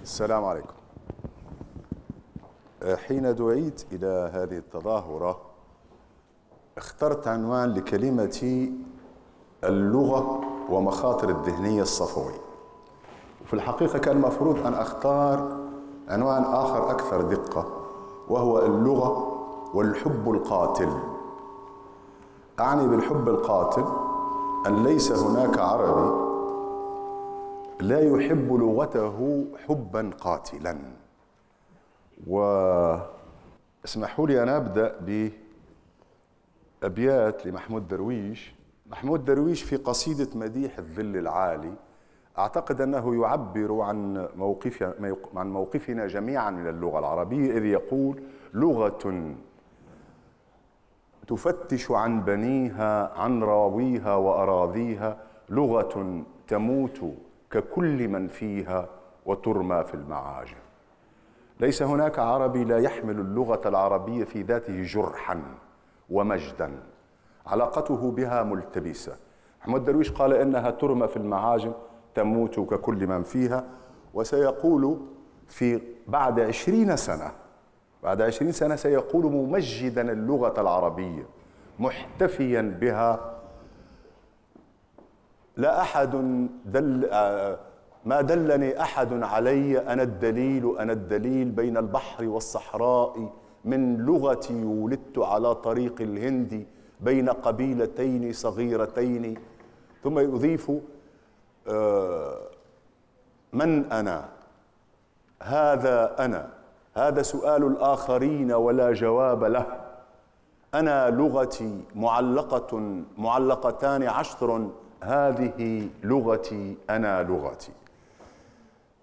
السلام عليكم. حين دعيت إلى هذه التظاهرة اخترت عنوان لكلمتي اللغة ومخاطر الذهنية الصفوي، وفي الحقيقة كان المفروض أن أختار عنوان آخر أكثر دقة، وهو اللغة والحب القاتل. أعني بالحب القاتل أن ليس هناك عربي لا يحب لغته حبا قاتلا. واسمحوا لي أن أبدأ بأبيات لمحمود درويش. محمود درويش في قصيدة مديح الظل العالي أعتقد أنه يعبر عن موقفنا جميعا من اللغة العربية، إذ يقول: لغة تفتش عن بنيها عن راويها وأراضيها، لغة تموت ككل من فيها وترمى في المعاجم. ليس هناك عربي لا يحمل اللغة العربية في ذاته جرحا ومجدا، علاقته بها ملتبسة. محمود درويش قال إنها ترمى في المعاجم، تموت ككل من فيها. وسيقول بعد 20 سنة سيقول ممجدا اللغة العربية محتفيا بها: لا أحد ما دلني أحد علي، أنا الدليل بين البحر والصحراء، من لغتي ولدت على طريق الهند، بين قبيلتين صغيرتين. ثم يضيف: من أنا؟ هذا سؤال الآخرين ولا جواب له. أنا لغتي معلقتان عشر، هذه لغتي أنا لغتي.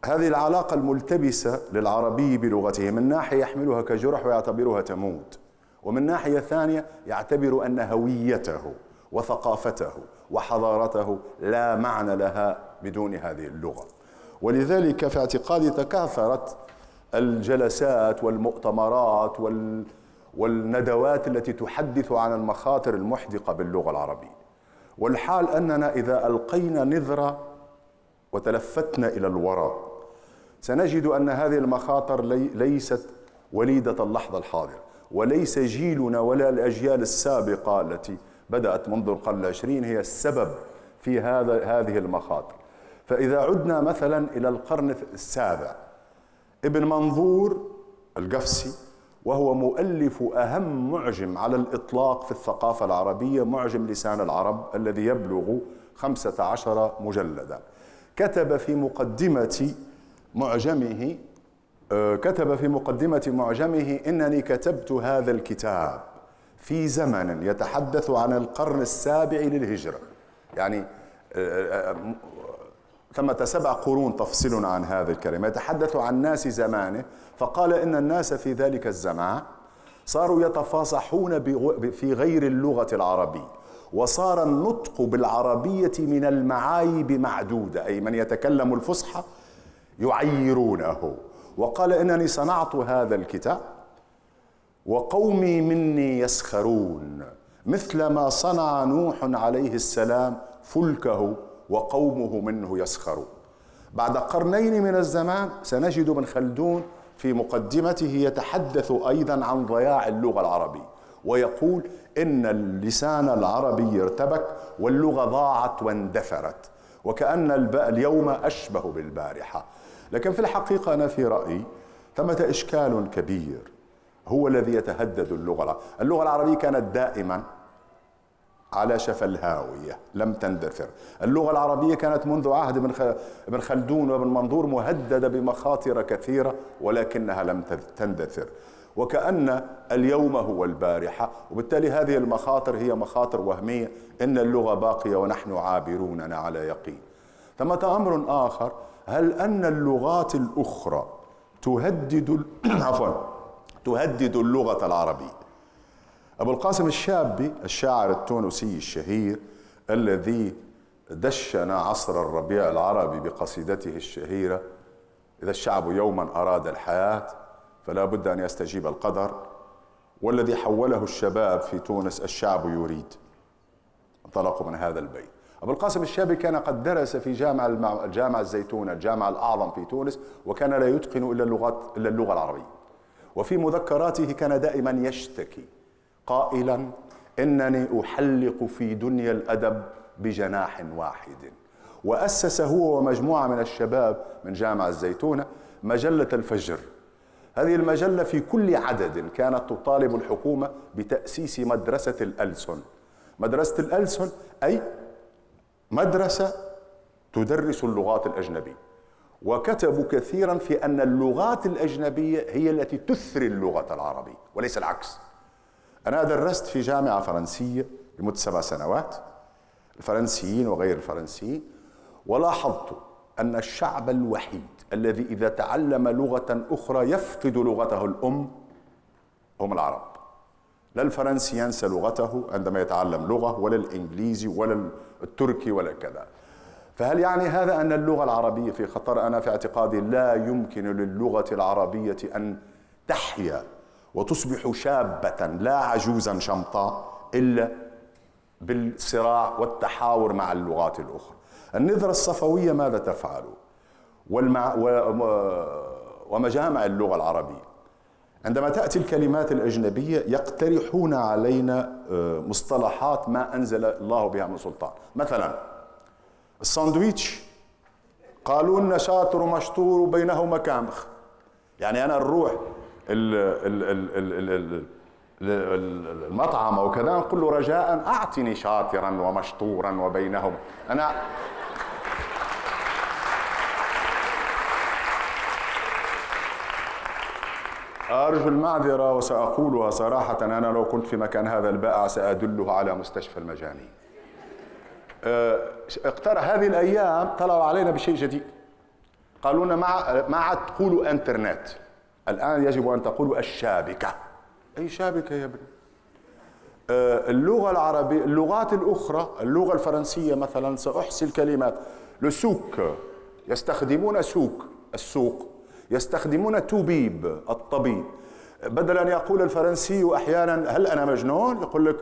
هذه العلاقة الملتبسة للعربي بلغته من ناحية يحملها كجرح ويعتبرها تموت، ومن ناحية ثانية يعتبر أن هويته وثقافته وحضارته لا معنى لها بدون هذه اللغة. ولذلك في اعتقادي تكاثرت الجلسات والمؤتمرات والندوات التي تحدث عن المخاطر المحدقة باللغة العربية. والحال أننا إذا ألقينا نظرة وتلفتنا إلى الوراء سنجد أن هذه المخاطر ليست وليدة اللحظة الحاضرة، وليس جيلنا ولا الأجيال السابقة التي بدأت منذ القرن العشرين هي السبب في هذه المخاطر. فإذا عدنا مثلا إلى القرن السابع، ابن منظور القفسي، وهو مؤلف أهم معجم على الإطلاق في الثقافة العربية، معجم لسان العرب الذي يبلغ 15 مجلدا، كتب في مقدمة معجمه إنني كتبت هذا الكتاب في زمن يتحدث عن القرن السابع للهجرة. يعني ثمة 7 قرون تفصلنا عن هذا الكلام، يتحدث عن ناس زمانه. فقال إن الناس في ذلك الزمان صاروا يتفاصحون في غير اللغة العربية، وصار النطق بالعربية من المعايب معدودة، أي من يتكلم الفصحى يعيرونه. وقال إنني صنعت هذا الكتاب وقومي مني يسخرون، مثل ما صنع نوح عليه السلام فلكه وقومه منه يسخرون. بعد قرنين من الزمان سنجد ابن خلدون في مقدمته يتحدث أيضا عن ضياع اللغة العربية، ويقول إن اللسان العربي ارتبك واللغة ضاعت واندثرت، وكأن اليوم أشبه بالبارحة. لكن في الحقيقة أنا في رأيي ثمة إشكال كبير هو الذي يتهدد اللغة العربية كانت دائما على شفا الهاوية، لم تندثر. اللغة العربية كانت منذ عهد ابن خلدون وابن منظور مهددة بمخاطر كثيرة، ولكنها لم تندثر، وكأن اليوم هو البارحة. وبالتالي هذه المخاطر هي مخاطر وهمية. إن اللغة باقية ونحن عابرون على يقين. ثمة أمر آخر: هل أن اللغات الأخرى تهدد اللغة العربية؟ أبو القاسم الشابي الشاعر التونسي الشهير الذي دشن عصر الربيع العربي بقصيدته الشهيرة: إذا الشعب يوما أراد الحياة فلا بد أن يستجيب القدر، والذي حوله الشباب في تونس الشعب يريد. انطلقوا من هذا البيت. أبو القاسم الشابي كان قد درس في جامع الزيتونة، الجامع الأعظم في تونس، وكان لا يتقن إلا اللغة العربية. وفي مذكراته كان دائما يشتكي قائلا: إنني أحلق في دنيا الأدب بجناح واحد. وأسس هو ومجموعة من الشباب من جامع الزيتونة مجلة الفجر. هذه المجلة في كل عدد كانت تطالب الحكومة بتأسيس مدرسة الألسن. مدرسة الألسن أي مدرسة تدرس اللغات الأجنبية، وكتبوا كثيرا في أن اللغات الأجنبية هي التي تثري اللغة العربية وليس العكس. أنا درست في جامعة فرنسية لمدة 7 سنوات، الفرنسيين وغير الفرنسيين، ولاحظت أن الشعب الوحيد الذي إذا تعلم لغة أخرى يفقد لغته الأم هم العرب. لا الفرنسي ينسى لغته عندما يتعلم لغة، ولا الإنجليزي ولا التركي ولا كذا. فهل يعني هذا أن اللغة العربية في خطر؟ أنا في اعتقادي لا يمكن للغة العربية أن تحيا وتصبح شابة لا عجوزا شمطاء إلا بالصراع والتحاور مع اللغات الأخرى. النظرة الصفوية ماذا تفعل؟ ومجامع اللغة العربية عندما تأتي الكلمات الأجنبية يقترحون علينا مصطلحات ما أنزل الله بها من سلطان. مثلا الساندويتش قالوا لنا شاطر ومشطور وبينهما كامخ. يعني أنا نروح المطعم أو كذا نقول له رجاء أعطني شاطرا ومشطورا وبينهم. أنا أرجو المعذرة وسأقولها صراحة، أنا لو كنت في مكان هذا البائع سأدله على مستشفى المجانين. اقترح هذه الأيام طلعوا علينا بشيء جديد، قالوا لنا ما عاد تقولوا انترنت، الآن يجب أن تقولوا الشابكة. أي شابكة يا ابني؟ اللغة العربية، اللغات الأخرى، اللغة الفرنسية مثلا سأحصي الكلمات. لسوق يستخدمون سوق السوق، يستخدمون توبيب الطبيب. بدل أن يقول الفرنسي أحيانا هل أنا مجنون يقول لك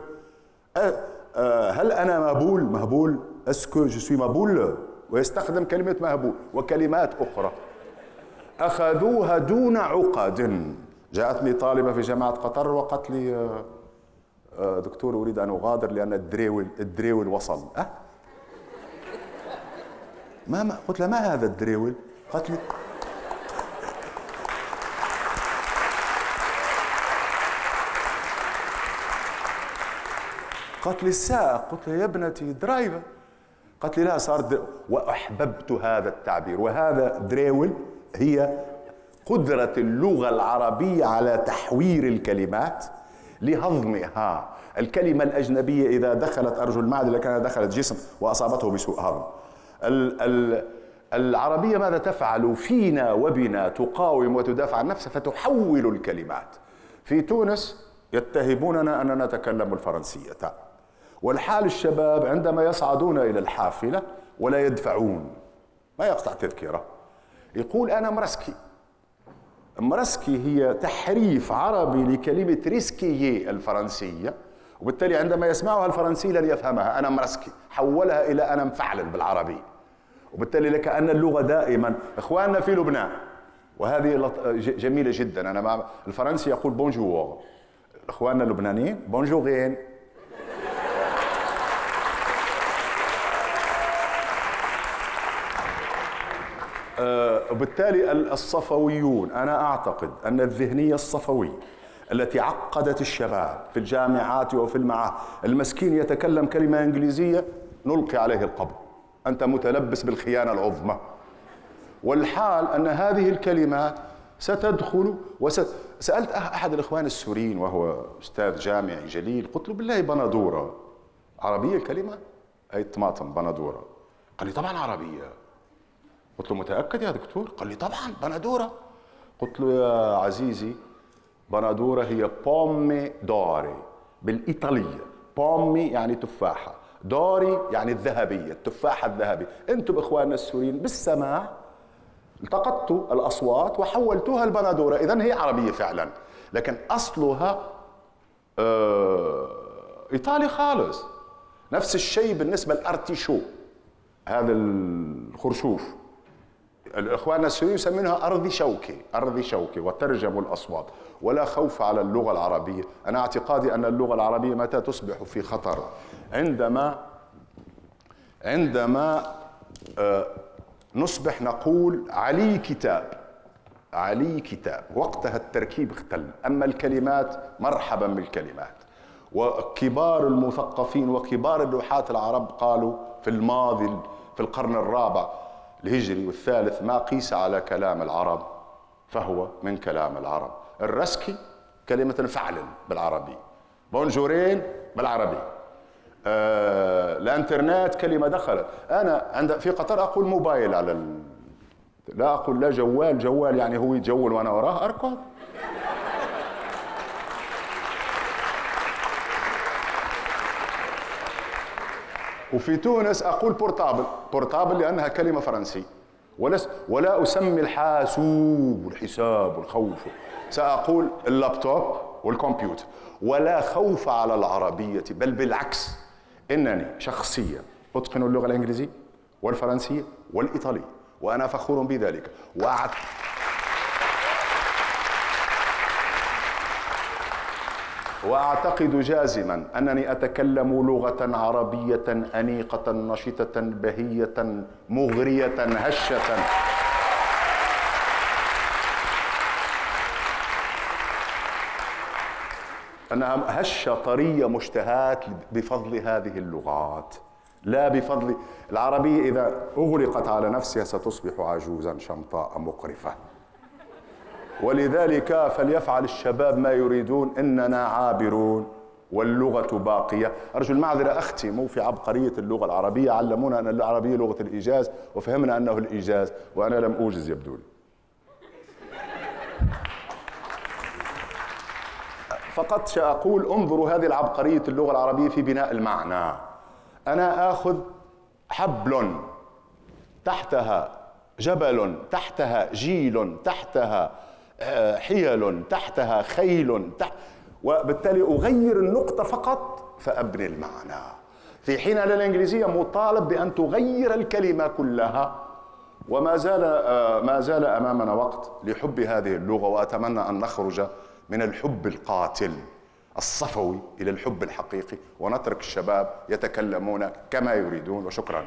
هل أنا مهبول اسكو جو سوي مهبول، ويستخدم كلمة مهبول وكلمات أخرى أخذوها دون عقد. جاءتني طالبة في جامعة قطر وقالت لي دكتور أريد أن أغادر لأن الدريول وصل. ما قلت لها ما هذا الدريول؟ قالت لي السائق. قلت لها يا ابنتي درايفر. قالت لي لا صار وأحببت هذا التعبير. وهذا دريول هي قدرة اللغة العربية على تحوير الكلمات لهضمها. الكلمة الأجنبية إذا دخلت أرجو المعدة كانت دخلت جسم وأصابته بسوء هضم. العربية ماذا تفعل فينا وبنا؟ تقاوم وتدافع عن نفسها فتحول الكلمات. في تونس يتهموننا أننا نتكلم الفرنسية، والحال الشباب عندما يصعدون إلى الحافلة ولا يدفعون، ما يقطع تذكرة، يقول أنا مرسكي. مرسكي هي تحريف عربي لكلمة ريسكيي الفرنسية، وبالتالي عندما يسمعها الفرنسي لن يفهمها. أنا مرسكي حولها إلى أنا مفعلل بالعربي، وبالتالي لكأن اللغة دائما. إخواننا في لبنان وهذه جميلة جدا، أنا مع الفرنسي يقول بونجور، إخواننا اللبنانيين بونجورين. وبالتالي الصفويون، أنا أعتقد أن الذهنية الصفوية التي عقدت الشباب في الجامعات وفي المعاهد، المسكين يتكلم كلمة إنجليزية نلقي عليه القبض، أنت متلبس بالخيانة العظمى. والحال أن هذه الكلمات ستدخل سألت أحد الإخوان السوريين وهو أستاذ جامعي جليل، قلت له بالله بندورة عربية الكلمة؟ أي الطماطم بندورة. قال لي طبعا عربية. قلت له متأكد يا دكتور؟ قال لي طبعا بندورة. قلت له يا عزيزي بندورة هي بومي دوري بالإيطالية. بومي يعني تفاحة، دوري يعني الذهبية، التفاحة الذهبية. أنتم إخواننا السوريين بالسماع التقطتوا الأصوات وحولتوها البندورة، إذن هي عربية فعلا، لكن أصلها إيطالي خالص. نفس الشيء بالنسبة للارتيشو، هذا الخرشوف الإخوان السوريين يسمونها أرض شوكي، أرض شوكي، وترجموا الأصوات. ولا خوف على اللغة العربية. أنا اعتقادي أن اللغة العربية متى تصبح في خطر؟ عندما نصبح نقول علي كتاب، علي كتاب، وقتها التركيب اختل. أما الكلمات مرحبا بالكلمات. وكبار المثقفين وكبار اللوحات العرب قالوا في الماضي في القرن الرابع الهجري والثالث: ما قيس على كلام العرب فهو من كلام العرب. الرسكي كلمة فعل بالعربي، بونجورين بالعربي، الانترنت كلمة دخلت. أنا في قطر أقول موبايل على لا أقول لا جوال، جوال يعني هو يتجول وأنا وراه أركض. وفي تونس أقول بورتابل، بورتابل لأنها كلمة فرنسية. ولا أسمي الحاسوب والحساب والخوف، سأقول اللابتوب والكمبيوتر. ولا خوف على العربية، بل بالعكس، إنني شخصيا أتقن اللغة الإنجليزية والفرنسية والإيطالية، وأنا فخور بذلك. وأعتقد جازما أنني أتكلم لغة عربية أنيقة نشطة بهية مغرية هشة، أنها هشة طرية مشتهاة بفضل هذه اللغات، لا بفضل العربية. إذا أغلقت على نفسها ستصبح عجوزا شمطاء مقرفة. ولذلك فليفعل الشباب ما يريدون، إننا عابرون واللغة باقية. أرجو المعذرة أختم في عبقرية اللغة العربية. علمونا أن العربية لغة الإيجاز، وفهمنا أنه الإيجاز، وأنا لم أوجز يبدو لي. فقط سأقول انظروا هذه العبقرية اللغة العربية في بناء المعنى. أنا آخذ حبل، تحتها جبل، تحتها جيل، تحتها حيل، تحتها خيل، وبالتالي أغير النقطة فقط فأبني المعنى. في حين أن الإنجليزية مطالب بأن تغير الكلمة كلها. وما زال أمامنا وقت لحب هذه اللغة، وأتمنى أن نخرج من الحب القاتل الصفوي إلى الحب الحقيقي، ونترك الشباب يتكلمون كما يريدون. وشكرا.